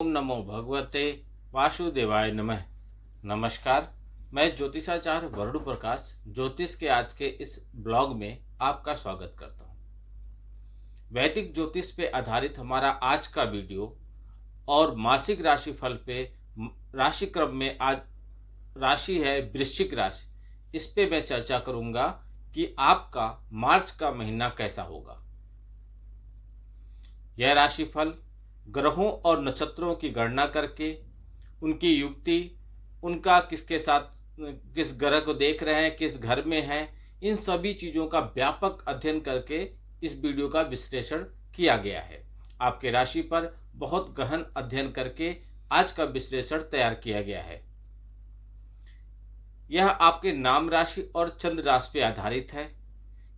ओम नमो भगवते वासुदेवाय नमः। नमस्कार, मैं ज्योतिषाचार्य वरुण प्रकाश ज्योतिष के आज के इस ब्लॉग में आपका स्वागत करता हूँ। वैदिक ज्योतिष पे आधारित हमारा आज का वीडियो और मासिक राशि फल पे राशि क्रम में आज राशि है वृश्चिक राशि। इस पे मैं चर्चा करूंगा कि आपका मार्च का महीना कैसा होगा। यह राशिफल ग्रहों और नक्षत्रों की गणना करके उनकी युक्ति, उनका किसके साथ किस ग्रह को देख रहे हैं, किस घर में है, इन सभी चीज़ों का व्यापक अध्ययन करके इस वीडियो का विश्लेषण किया गया है। आपके राशि पर बहुत गहन अध्ययन करके आज का विश्लेषण तैयार किया गया है। यह आपके नाम राशि और चंद्र राशि पर आधारित है।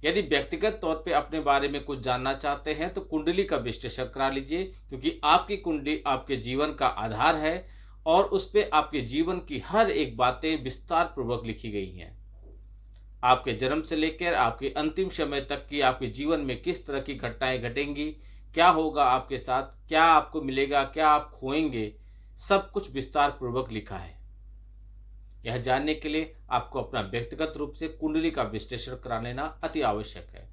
यदि व्यक्तिगत तौर पे अपने बारे में कुछ जानना चाहते हैं तो कुंडली का विश्लेषण करा लीजिए, क्योंकि आपकी कुंडली आपके जीवन का आधार है और उस पर आपके जीवन की हर एक बातें विस्तार पूर्वक लिखी गई हैं। आपके जन्म से लेकर आपके अंतिम समय तक की आपके जीवन में किस तरह की घटनाएं घटेंगी, क्या होगा आपके साथ, क्या आपको मिलेगा, क्या आप खोएंगे, सब कुछ विस्तार पूर्वक लिखा है। यह जानने के लिए आपको अपना व्यक्तिगत रूप से कुंडली का विश्लेषण करा लेना अति आवश्यक है।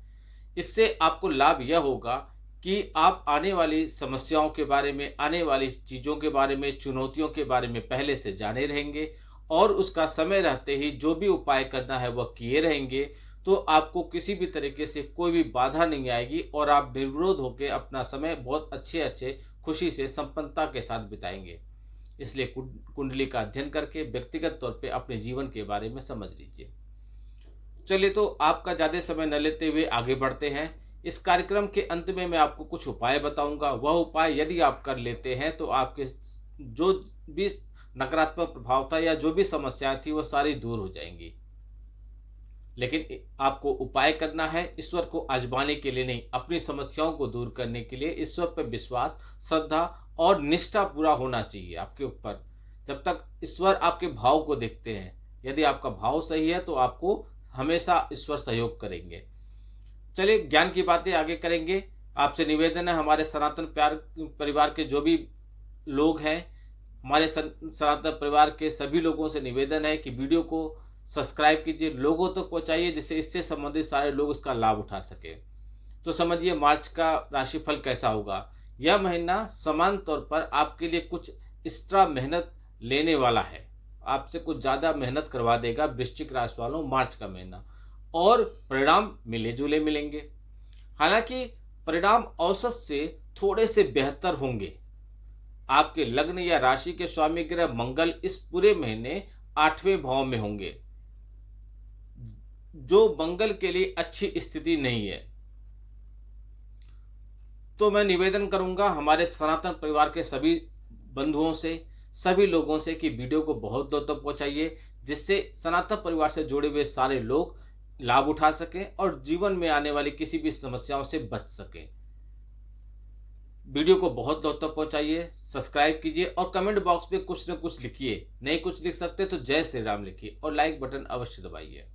इससे आपको लाभ यह होगा कि आप आने वाली समस्याओं के बारे में, आने वाली चीज़ों के बारे में, चुनौतियों के बारे में पहले से जाने रहेंगे और उसका समय रहते ही जो भी उपाय करना है वह किए रहेंगे। तो आपको किसी भी तरीके से कोई भी बाधा नहीं आएगी और आप निर्विरोध होकर अपना समय बहुत अच्छे खुशी से संपन्नता के साथ बिताएंगे। इसलिए कुंडली का अध्ययन करके व्यक्तिगत तौर पे अपने जीवन के बारे में समझ लीजिए। चलिए, तो आपका ज़्यादा समय न लेते हुए आगे बढ़ते हैं। इस कार्यक्रम के अंत में मैं आपको कुछ उपाय बताऊंगा। वह उपाय यदि आप कर लेते हैं तो आपके जो भी नकारात्मक प्रभाव था या जो भी समस्याएं थी वह सारी दूर हो जाएंगी। लेकिन आपको उपाय करना है ईश्वर को आजमाने के लिए नहीं, अपनी समस्याओं को दूर करने के लिए। ईश्वर पर विश्वास, श्रद्धा और निष्ठा पूरा होना चाहिए आपके ऊपर। जब तक ईश्वर आपके भाव को देखते हैं, यदि आपका भाव सही है तो आपको हमेशा ईश्वर सहयोग करेंगे। चलिए, ज्ञान की बातें आगे करेंगे। आपसे निवेदन है, हमारे सनातन प्यार परिवार के जो भी लोग हैं, हमारे सनातन परिवार के सभी लोगों से निवेदन है कि वीडियो को सब्सक्राइब कीजिए, लोगों तक तो पहुंचाइए, जिससे इससे संबंधित सारे लोग इसका लाभ उठा सके। तो समझिए मार्च का राशिफल कैसा होगा। यह महीना समान तौर पर आपके लिए कुछ एक्स्ट्रा मेहनत लेने वाला है, आपसे कुछ ज़्यादा मेहनत करवा देगा वृश्चिक राशि वालों मार्च का महीना, और परिणाम मिले जुले मिलेंगे। हालांकि परिणाम औसत से थोड़े से बेहतर होंगे। आपके लग्न या राशि के स्वामी ग्रह मंगल इस पूरे महीने 8वें भाव में होंगे, जो मंगल के लिए अच्छी स्थिति नहीं है। तो मैं निवेदन करूंगा हमारे सनातन परिवार के सभी बंधुओं से, सभी लोगों से कि वीडियो को बहुत दूर तक पहुंचाइए, जिससे सनातन परिवार से जुड़े हुए सारे लोग लाभ उठा सकें और जीवन में आने वाली किसी भी समस्याओं से बच सकें। वीडियो को बहुत दूर तक पहुंचाइए, सब्सक्राइब कीजिए और कमेंट बॉक्स में कुछ न कुछ लिखिए। नहीं कुछ लिख सकते तो जय श्री राम लिखिए और लाइक बटन अवश्य दबाइए।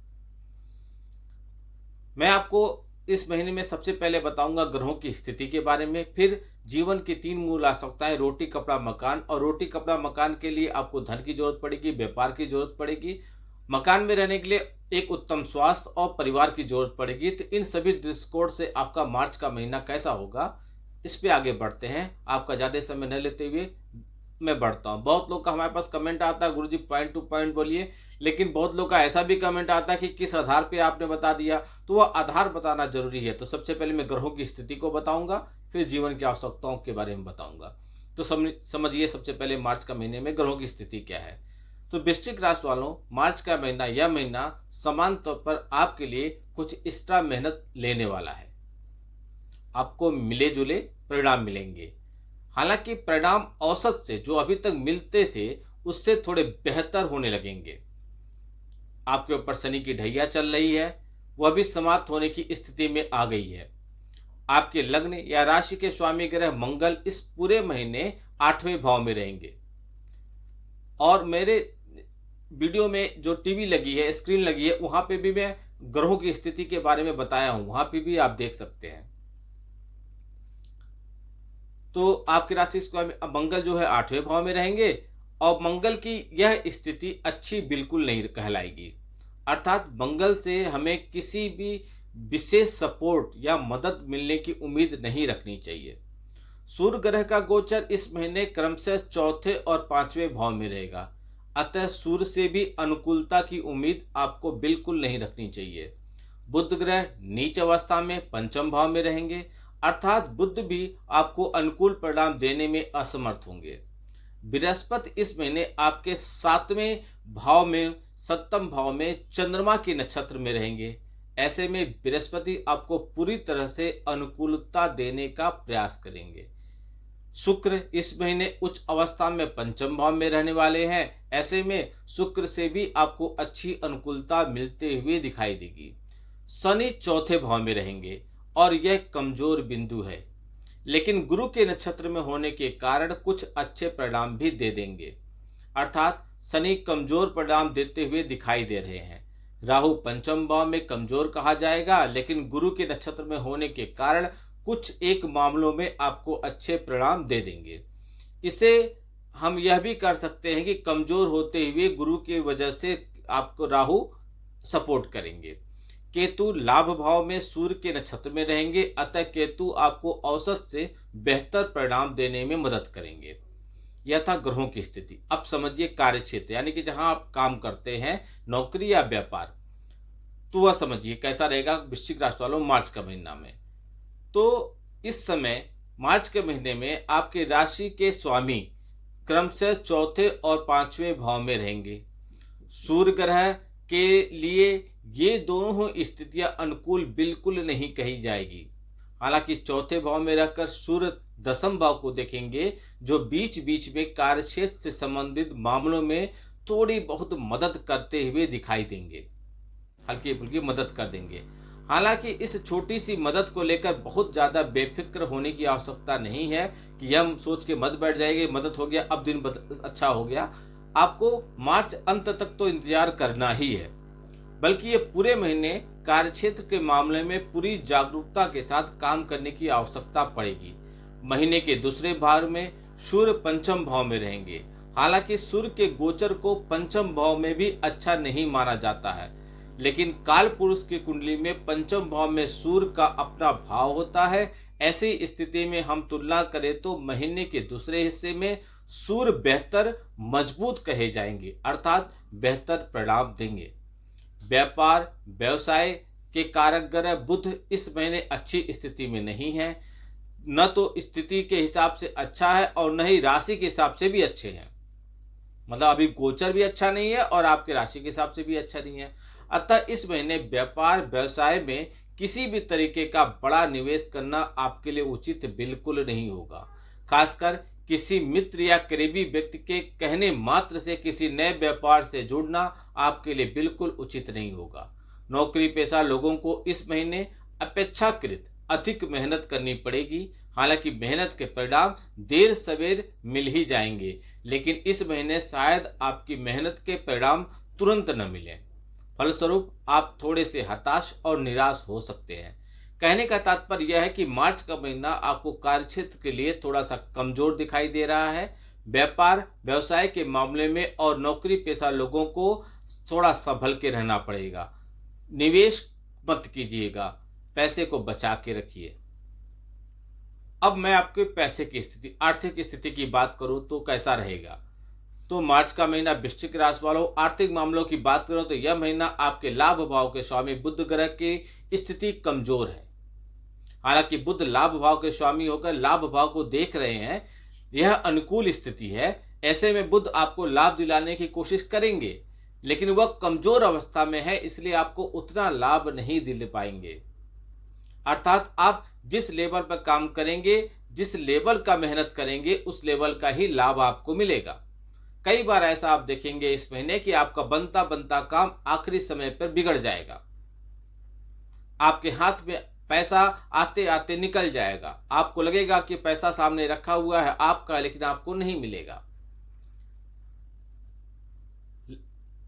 मैं आपको इस महीने में सबसे पहले बताऊंगा ग्रहों की स्थिति के बारे में, फिर जीवन की 3 मूल आवश्यकताएं, रोटी कपड़ा मकान। और रोटी कपड़ा मकान के लिए आपको धन की जरूरत पड़ेगी, व्यापार की जरूरत पड़ेगी, मकान में रहने के लिए एक उत्तम स्वास्थ्य और परिवार की जरूरत पड़ेगी। तो इन सभी दृष्टिकोण से आपका मार्च का महीना कैसा होगा, इस पे आगे बढ़ते हैं। आपका ज़्यादा समय न लेते हुए मैं बढ़ता हूँ। बहुत लोग का हमारे पास कमेंट आता है, गुरुजी पॉइंट टू पॉइंट बोलिए, लेकिन बहुत लोग का ऐसा भी कमेंट आता है कि किस आधार पे आपने बता दिया, तो वह आधार बताना जरूरी है। तो सबसे पहले मैं ग्रहों की स्थिति को बताऊंगा, फिर जीवन की आवश्यकताओं के बारे में बताऊंगा। तो समझिए सबसे पहले मार्च का महीने में ग्रहों की स्थिति क्या है। तो वृश्चिक राशि वालों, मार्च का महीना, यह महीना समान तौर पर आपके लिए कुछ एक्स्ट्रा मेहनत लेने वाला है। आपको मिले जुले परिणाम मिलेंगे। हालांकि परिणाम औसत से जो अभी तक मिलते थे उससे थोड़े बेहतर होने लगेंगे। आपके ऊपर शनि की ढैया चल रही है, वह भी समाप्त होने की स्थिति में आ गई है। आपके लग्न या राशि के स्वामी ग्रह मंगल इस पूरे महीने 8वें भाव में रहेंगे। और मेरे वीडियो में जो टीवी लगी है, स्क्रीन लगी है, वहां पे भी मैं ग्रहों की स्थिति के बारे में बताया हूं, वहां पे भी आप देख सकते हैं। तो आपकी राशि स्वामी अब मंगल जो है 8वें भाव में रहेंगे और मंगल की यह स्थिति अच्छी बिल्कुल नहीं कहलाएगी। अर्थात मंगल से हमें किसी भी विशेष सपोर्ट या मदद मिलने की उम्मीद नहीं रखनी चाहिए। सूर्य ग्रह का गोचर इस महीने क्रमशः चौथे और 5वें भाव में रहेगा, अतः सूर्य से भी अनुकूलता की उम्मीद आपको बिल्कुल नहीं रखनी चाहिए। बुध ग्रह नीच अवस्था में पंचम भाव में रहेंगे, अर्थात बुध भी आपको अनुकूल परिणाम देने में असमर्थ होंगे। बृहस्पति इस महीने आपके 7वें भाव में सप्तम भाव में चंद्रमा के नक्षत्र में रहेंगे। ऐसे में बृहस्पति आपको पूरी तरह से अनुकूलता देने का प्रयास करेंगे। शुक्र इस महीने उच्च अवस्था में पंचम भाव में रहने वाले हैं। ऐसे में शुक्र से भी आपको अच्छी अनुकूलता मिलते हुए दिखाई देगी। शनि चौथे भाव में रहेंगे और यह कमजोर बिंदु है, लेकिन गुरु के नक्षत्र में होने के कारण कुछ अच्छे परिणाम भी दे देंगे। अर्थात शनि कमजोर परिणाम देते हुए दिखाई दे रहे हैं। राहु पंचम भाव में कमजोर कहा जाएगा, लेकिन गुरु के नक्षत्र में होने के कारण कुछ एक मामलों में आपको अच्छे परिणाम दे देंगे। इसे हम यह भी कर सकते हैं कि कमजोर होते हुए गुरु की वजह से आपको राहु सपोर्ट करेंगे। केतु लाभ भाव में सूर्य के नक्षत्र में रहेंगे, अतः केतु आपको औसत से बेहतर परिणाम देने में मदद करेंगे। यह था ग्रहों की स्थिति। अब समझिए कार्य क्षेत्र, यानी कि जहां आप काम करते हैं, नौकरी या व्यापार, तो वह समझिए कैसा रहेगा वृश्चिक राशि वालों मार्च का महीना में। तो इस समय मार्च के महीने में आपके राशि के स्वामी क्रमशः चौथे और 5वें भाव में रहेंगे। सूर्य ग्रह के लिए ये दोनों स्थितियां अनुकूल बिल्कुल नहीं कही जाएगी। हालांकि चौथे भाव में रहकर सूर्य दसम भाव को देखेंगे, जो बीच बीच में कार्यक्षेत्र से संबंधित मामलों में थोड़ी बहुत मदद करते हुए दिखाई देंगे, हल्की फुल्की मदद कर देंगे। हालांकि इस छोटी सी मदद को लेकर बहुत ज्यादा बेफिक्र होने की आवश्यकता नहीं है कि हम सोच के मत बैठ जाएंगे मदद हो गया अब दिन अच्छा हो गया। आपको मार्च अंत तक तो इंतजार करना ही है, बल्कि ये पूरे महीने कार्यक्षेत्र के मामले में पूरी जागरूकता के साथ काम करने की आवश्यकता पड़ेगी। महीने के दूसरे भाग में सूर्य पंचम भाव में रहेंगे। हालांकि सूर्य के गोचर को पंचम भाव में भी अच्छा नहीं माना जाता है, लेकिन काल पुरुष की कुंडली में पंचम भाव में सूर्य का अपना भाव होता है। ऐसी स्थिति में हम तुलना करें तो महीने के दूसरे हिस्से में सूर्य बेहतर मजबूत कहे जाएंगे, अर्थात बेहतर परिणाम देंगे। व्यापार व्यवसाय के कारक ग्रह बुध इस महीने अच्छी स्थिति में नहीं है, न तो स्थिति के हिसाब से अच्छा है और न ही राशि के हिसाब से भी अच्छे हैं। मतलब अभी गोचर भी अच्छा नहीं है और आपके राशि के हिसाब से भी अच्छा नहीं है। अतः इस महीने व्यापार व्यवसाय में किसी भी तरीके का बड़ा निवेश करना आपके लिए उचित बिल्कुल नहीं होगा। खासकर किसी मित्र या करीबी व्यक्ति के कहने मात्र से किसी नए व्यापार से जुड़ना आपके लिए बिल्कुल उचित नहीं होगा। नौकरी पेशा लोगों को इस महीने अपेक्षाकृत अधिक मेहनत करनी पड़ेगी। हालांकि मेहनत के परिणाम देर सवेर मिल ही जाएंगे, लेकिन इस महीने शायद आपकी मेहनत के परिणाम तुरंत न मिले। फलस्वरूप आप थोड़े से हताश और निराश हो सकते हैं। कहने का तात्पर्य यह है कि मार्च का महीना आपको कार्यक्षेत्र के लिए थोड़ा सा कमजोर दिखाई दे रहा है। व्यापार व्यवसाय के मामले में और नौकरी पेशा लोगों को थोड़ा संभल के रहना पड़ेगा। निवेश मत कीजिएगा, पैसे को बचा के रखिए। अब मैं आपके पैसे की स्थिति, आर्थिक स्थिति की बात करूं तो कैसा रहेगा। तो मार्च का महीना वृश्चिक राशि वालों आर्थिक मामलों की बात करूं तो यह महीना आपके लाभ भाव के स्वामी बुध ग्रह की स्थिति कमजोर है। हालांकि बुध लाभ भाव के स्वामी होकर लाभ भाव को देख रहे हैं, यह अनुकूल स्थिति है। ऐसे में बुध आपको लाभ दिलाने की कोशिश करेंगे, लेकिन वह कमजोर अवस्था में है, इसलिए आपको उतना लाभ नहीं दिल पाएंगे। अर्थात आप जिस लेवल पर काम करेंगे, जिस लेवल का मेहनत करेंगे, उस लेवल का ही लाभ आपको मिलेगा। कई बार ऐसा आप देखेंगे इस महीने कि आपका बनता बनता काम आखिरी समय पर बिगड़ जाएगा। आपके हाथ में पैसा आते आते निकल जाएगा। आपको लगेगा कि पैसा सामने रखा हुआ है आपका, लेकिन आपको नहीं मिलेगा।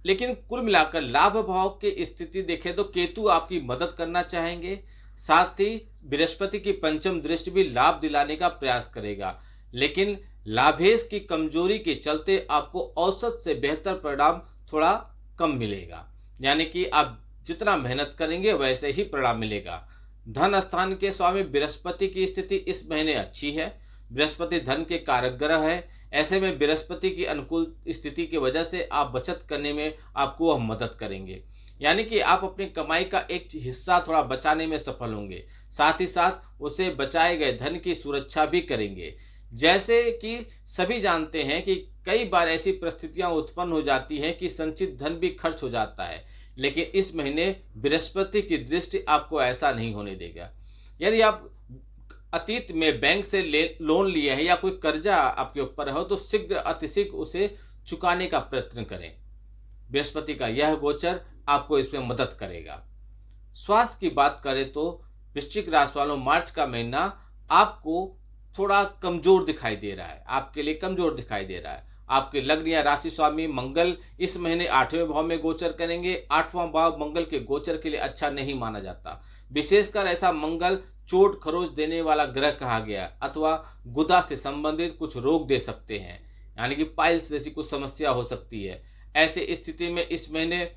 लेकिन कुल मिलाकर लाभ भाव की स्थिति देखें तो केतु आपकी मदद करना चाहेंगे। साथ ही बृहस्पति की पंचम दृष्टि भी लाभ दिलाने का प्रयास करेगा, लेकिन लाभेश की कमजोरी के चलते आपको औसत से बेहतर परिणाम थोड़ा कम मिलेगा। यानी कि आप जितना मेहनत करेंगे वैसे ही परिणाम मिलेगा। धन स्थान के स्वामी बृहस्पति की स्थिति इस महीने अच्छी है। बृहस्पति धन के कारक ग्रह है। ऐसे में बृहस्पति की अनुकूल स्थिति की वजह से आप बचत करने में आपको वह मदद करेंगे, यानी कि आप अपनी कमाई का एक हिस्सा थोड़ा बचाने में सफल होंगे। साथ ही साथ उसे बचाए गए धन की सुरक्षा भी करेंगे। जैसे कि सभी जानते हैं कि कई बार ऐसी परिस्थितियां उत्पन्न हो जाती हैं कि संचित धन भी खर्च हो जाता है, लेकिन इस महीने बृहस्पति की दृष्टि आपको ऐसा नहीं होने देगा। यदि आप अतीत में बैंक से लोन लिए हैं या कोई कर्जा आपके ऊपर हो तो शीघ्र अतिशीघ्र उसे चुकाने का प्रयत्न करें। बृहस्पति का यह गोचर आपको इसमें मदद करेगा। स्वास्थ्य की बात करें तो वृश्चिक राशि वालों, मार्च का महीना आपको थोड़ा कमजोर दिखाई दे रहा है, आपके लिए कमजोर दिखाई दे रहा है। आपके लग्न या राशि स्वामी मंगल इस महीने 8वें भाव में गोचर करेंगे। 8वां भाव मंगल के गोचर के लिए अच्छा नहीं माना जाता। विशेषकर ऐसा मंगल चोट खरोच देने वाला ग्रह कहा गया, अथवा गुदा से संबंधित कुछ रोग दे सकते हैं, यानी कि पाइल्स जैसी कुछ समस्या हो सकती है। ऐसे स्थिति में इस महीने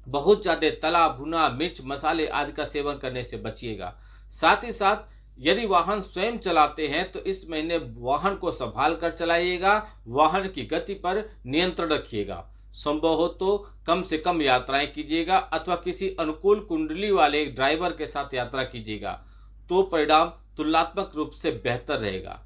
बहुत ज्यादा तला भुना मिर्च मसाले आदि का सेवन करने से बचिएगा। साथ ही साथ यदि वाहन स्वयं चलाते हैं तो इस महीने वाहन को संभाल कर चलाइएगा। वाहन की गति पर नियंत्रण रखिएगा। संभव हो तो कम से कम यात्राएं कीजिएगा, अथवा किसी अनुकूल कुंडली वाले ड्राइवर के साथ यात्रा कीजिएगा, तो परिणाम तुलनात्मक रूप से बेहतर रहेगा।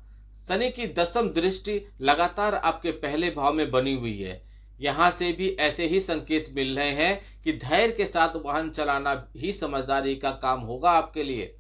शनि की दसम दृष्टि लगातार आपके पहले भाव में बनी हुई है। यहां से भी ऐसे ही संकेत मिल रहे हैं कि धैर्य के साथ वाहन चलाना ही समझदारी का काम होगा आपके लिए।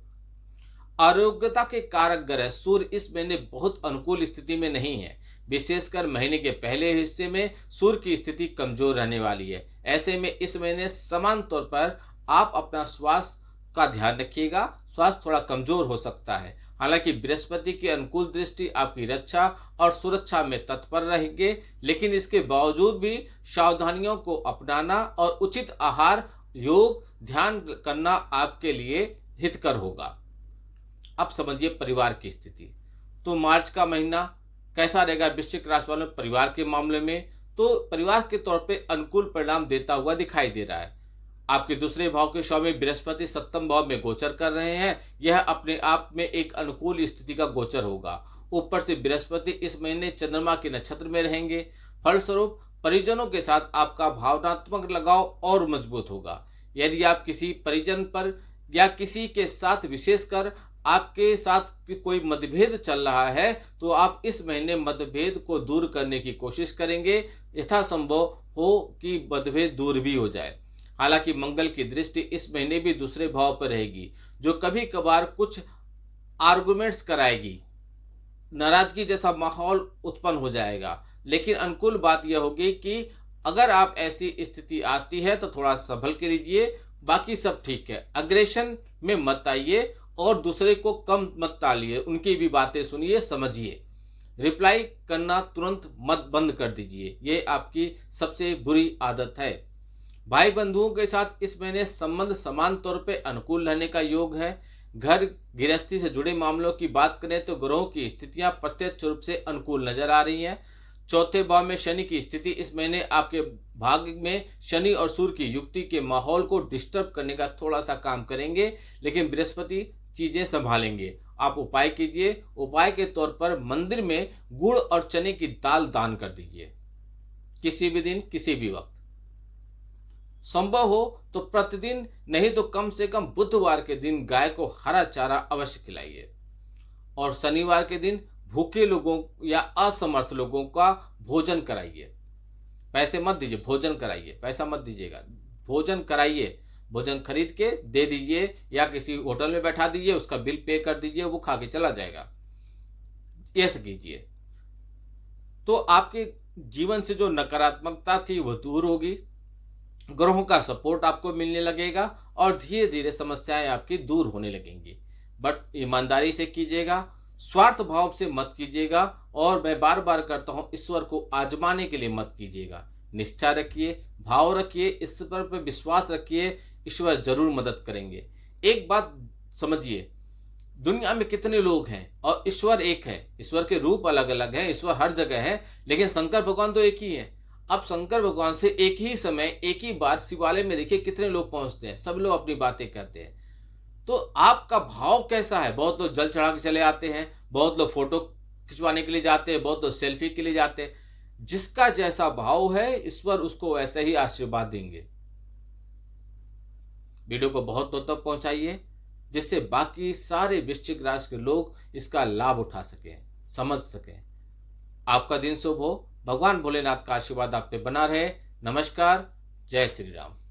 आरोग्यता के कारक ग्रह सूर्य इस महीने बहुत अनुकूल स्थिति में नहीं है। विशेषकर महीने के पहले हिस्से में सूर्य की स्थिति कमजोर रहने वाली है। ऐसे में इस महीने समान तौर पर आप अपना स्वास्थ्य का ध्यान रखिएगा। स्वास्थ्य थोड़ा कमजोर हो सकता है। हालांकि बृहस्पति की अनुकूल दृष्टि आपकी रक्षा और सुरक्षा में तत्पर रहेंगे, लेकिन इसके बावजूद भी सावधानियों को अपनाना और उचित आहार, योग, ध्यान करना आपके लिए हितकर होगा। अब समझिए परिवार की स्थिति। तो मार्च का महीना कैसा रहेगा वृश्चिक राशि वालों परिवार के मामले में? तो परिवार के तौर पे अनुकूल परिणाम देता हुआ दिखाई दे रहा है। आपके दूसरे भाव के स्वामी बृहस्पति सप्तम भाव में गोचर कर रहे हैं। यह अपने आप में एक अनुकूल स्थिति का गोचर होगा। ऊपर से बृहस्पति इस महीने चंद्रमा के नक्षत्र में रहेंगे। फलस्वरूप परिजनों के साथ आपका भावनात्मक लगाव और मजबूत होगा। यदि आप किसी परिजन पर या किसी के साथ, विशेषकर आपके साथ कोई मतभेद चल रहा है, तो आप इस महीने मतभेद को दूर करने की कोशिश करेंगे। यथासंभव हो कि मतभेद दूर भी हो जाए। हालांकि मंगल की दृष्टि इस महीने भी दूसरे भाव पर रहेगी, जो कभी कभार कुछ आर्गुमेंट्स कराएगी। नाराजगी जैसा माहौल उत्पन्न हो जाएगा। लेकिन अनुकूल बात यह होगी कि अगर आप ऐसी स्थिति आती है तो थोड़ा संभल के लीजिए, बाकी सब ठीक है। अग्रेशन में मत आइए और दूसरे को कम मत टालिए, उनकी भी बातें सुनिए, समझिए। रिप्लाई करना तुरंत मत बंद कर दीजिए, ये आपकी सबसे बुरी आदत है। भाई बंधुओं के साथ इस महीने संबंध समान तौर पे अनुकूल रहने का योग है। घर गृहस्थी से जुड़े मामलों की बात करें तो ग्रहों की स्थितियां प्रत्यक्ष रूप से अनुकूल नजर आ रही हैं। चौथे भाव में शनि की स्थिति इस महीने आपके भाग्य में शनि और सूर्य की युक्ति के माहौल को डिस्टर्ब करने का थोड़ा सा काम करेंगे, लेकिन बृहस्पति चीजें संभालेंगे। आप उपाय कीजिए। उपाय के तौर पर मंदिर में गुड़ और चने की दाल दान कर दीजिए, किसी भी दिन किसी भी वक्त। संभव हो तो प्रतिदिन नहीं तो कम से कम बुधवार के दिन गाय को हरा चारा अवश्य खिलाइए, और शनिवार के दिन भूखे लोगों या असमर्थ लोगों का भोजन कराइए। पैसे मत दीजिए, भोजन कराइए, पैसा मत दीजिएगा, भोजन कराइए। भोजन खरीद के दे दीजिए या किसी होटल में बैठा दीजिए, उसका बिल पे कर दीजिए, वो खा के चला जाएगा। ऐसा कीजिए तो आपके जीवन से जो नकारात्मकता थी वो दूर होगी। ग्रहों का सपोर्ट आपको मिलने लगेगा और धीरे धीरे समस्याएं आपकी दूर होने लगेंगी। बट ईमानदारी से कीजिएगा, स्वार्थ भाव से मत कीजिएगा, और मैं बार बार करता हूं, ईश्वर को आजमाने के लिए मत कीजिएगा। निष्ठा रखिए, भाव रखिए, ईश्वर पर विश्वास रखिए, ईश्वर जरूर मदद करेंगे। एक बात समझिए, दुनिया में कितने लोग हैं और ईश्वर एक है। ईश्वर के रूप अलग अलग हैं, ईश्वर हर जगह है, लेकिन शंकर भगवान तो एक ही है। अब शंकर भगवान से एक ही समय एक ही बार शिवालय में देखिए कितने लोग पहुंचते हैं, सब लोग अपनी बातें करते हैं। तो आपका भाव कैसा है? बहुत लोग जल चढ़ा के चले आते हैं, बहुत लोग फोटो खिंचवाने के लिए जाते हैं, बहुत लोग सेल्फी के लिए जाते हैं। जिसका जैसा भाव है ईश्वर उसको वैसे ही आशीर्वाद देंगे। वीडियो को बहुत लोग तक पहुंचाइए, जिससे बाकी सारे वृश्चिक राशि के लोग इसका लाभ उठा सकें, समझ सकें। आपका दिन शुभ हो। भगवान भोलेनाथ का आशीर्वाद आप पे बना रहे। नमस्कार। जय श्री राम।